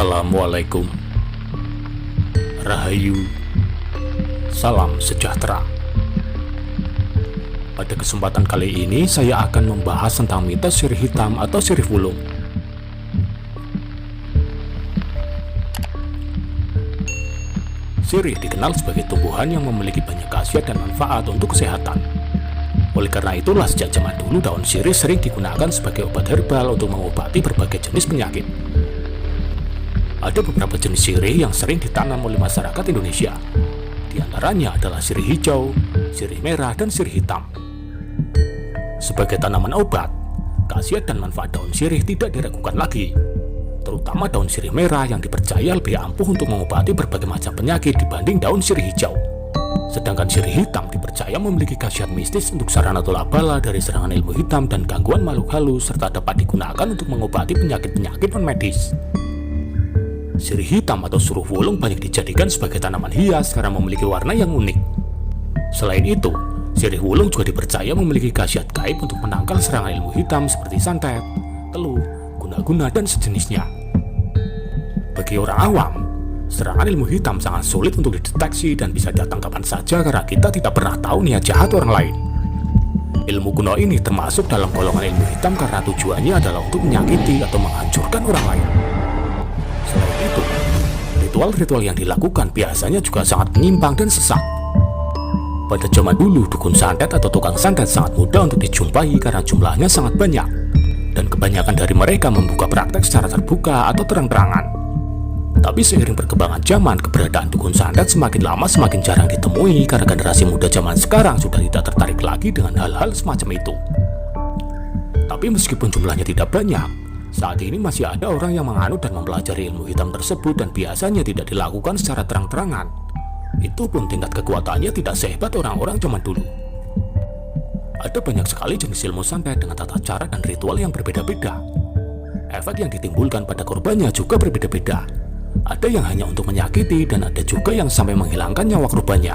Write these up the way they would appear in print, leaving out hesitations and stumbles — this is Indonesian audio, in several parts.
Assalamualaikum, Rahayu, salam sejahtera. Pada kesempatan kali ini saya akan membahas tentang mitos sirih hitam atau sirih wulung. Sirih dikenal sebagai tumbuhan yang memiliki banyak khasiat dan manfaat untuk kesehatan. Oleh karena itulah sejak zaman dulu daun sirih sering digunakan sebagai obat herbal untuk mengobati berbagai jenis penyakit. Ada beberapa jenis sirih yang sering ditanam oleh masyarakat Indonesia. Di antaranya adalah sirih hijau, sirih merah, dan sirih hitam. Sebagai tanaman obat, khasiat dan manfaat daun sirih tidak diragukan lagi. Terutama daun sirih merah yang dipercaya lebih ampuh untuk mengobati berbagai macam penyakit dibanding daun sirih hijau. Sedangkan sirih hitam dipercaya memiliki khasiat mistis untuk sarana tolak bala dari serangan ilmu hitam dan gangguan makhluk halus, serta dapat digunakan untuk mengobati penyakit-penyakit non-medis. Sirih hitam atau suruh wulung banyak dijadikan sebagai tanaman hias karena memiliki warna yang unik. Selain itu, sirih wulung juga dipercaya memiliki khasiat gaib untuk menangkal serangan ilmu hitam seperti santet, teluh, guna-guna, dan sejenisnya. Bagi orang awam, serangan ilmu hitam sangat sulit untuk dideteksi dan bisa datang kapan saja karena kita tidak pernah tahu niat jahat orang lain. Ilmu kuno ini termasuk dalam golongan ilmu hitam karena tujuannya adalah untuk menyakiti atau menghancurkan orang lain. Selain itu, ritual-ritual yang dilakukan biasanya juga sangat menyimpang dan sesat. Pada zaman dulu, dukun santet atau tukang santet sangat mudah untuk dijumpai karena jumlahnya sangat banyak, dan kebanyakan dari mereka membuka praktek secara terbuka atau terang-terangan. Tapi seiring perkembangan zaman, keberadaan dukun santet semakin lama semakin jarang ditemui karena generasi muda zaman sekarang sudah tidak tertarik lagi dengan hal-hal semacam itu. Tapi meskipun jumlahnya tidak banyak, saat ini masih ada orang yang menganut dan mempelajari ilmu hitam tersebut dan biasanya tidak dilakukan secara terang-terangan. Itu pun tingkat kekuatannya tidak sehebat orang-orang zaman dulu. Ada banyak sekali jenis ilmu santet dengan tata cara dan ritual yang berbeda-beda. Efek yang ditimbulkan pada korbannya juga berbeda-beda. Ada yang hanya untuk menyakiti dan ada juga yang sampai menghilangkan nyawa korbannya.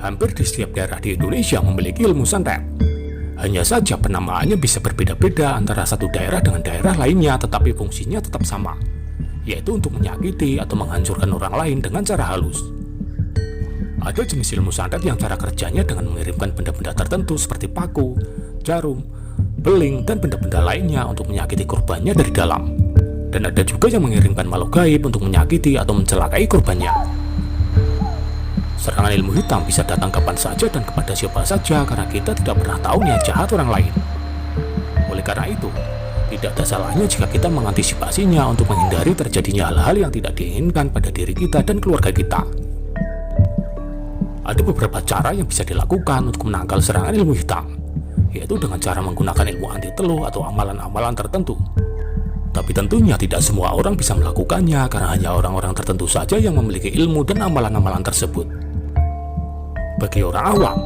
Hampir di setiap daerah di Indonesia memiliki ilmu santet. Hanya saja penamaannya bisa berbeda-beda antara satu daerah dengan daerah lainnya, tetapi fungsinya tetap sama, yaitu untuk menyakiti atau menghancurkan orang lain dengan cara halus. Ada jenis ilmu santet yang cara kerjanya dengan mengirimkan benda-benda tertentu seperti paku, jarum, beling, dan benda-benda lainnya untuk menyakiti korbannya dari dalam. Dan ada juga yang mengirimkan makhluk gaib untuk menyakiti atau mencelakai korbannya. Serangan ilmu hitam bisa datang kapan saja dan kepada siapa saja karena kita tidak pernah tahu niat jahat orang lain. Oleh karena itu, tidak ada salahnya jika kita mengantisipasinya untuk menghindari terjadinya hal-hal yang tidak diinginkan pada diri kita dan keluarga kita. Ada beberapa cara yang bisa dilakukan untuk menangkal serangan ilmu hitam, yaitu dengan cara menggunakan ilmu anti teluh atau amalan-amalan tertentu. Tapi tentunya tidak semua orang bisa melakukannya karena hanya orang-orang tertentu saja yang memiliki ilmu dan amalan-amalan tersebut. Bagi orang awam,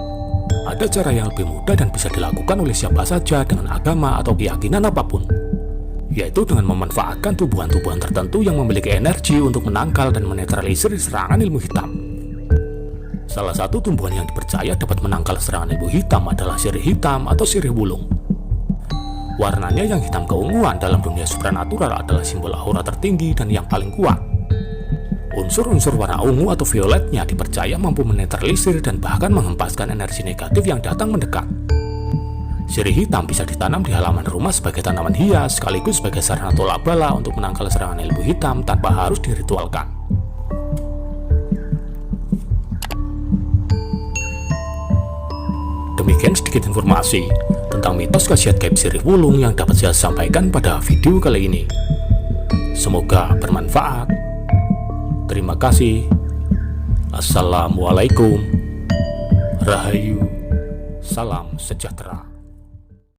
ada cara yang lebih mudah dan bisa dilakukan oleh siapa saja dengan agama atau keyakinan apapun, yaitu dengan memanfaatkan tumbuhan-tumbuhan tertentu yang memiliki energi untuk menangkal dan menetralisir serangan ilmu hitam. Salah satu tumbuhan yang dipercaya dapat menangkal serangan ilmu hitam adalah sirih hitam atau sirih wulung. Warnanya yang hitam keunguan dalam dunia supranatural adalah simbol aura tertinggi dan yang paling kuat. Unsur-unsur warna ungu atau violetnya dipercaya mampu menetralisir dan bahkan menghempaskan energi negatif yang datang mendekat. Sirih hitam bisa ditanam di halaman rumah sebagai tanaman hias sekaligus sebagai sarana tolak bala untuk menangkal serangan ilmu hitam tanpa harus diritualkan. Demikian sedikit informasi tentang mitos khasiat gaib sirih wulung yang dapat saya sampaikan pada video kali ini. Semoga bermanfaat. Terima kasih. Assalamualaikum, Rahayu, salam sejahtera.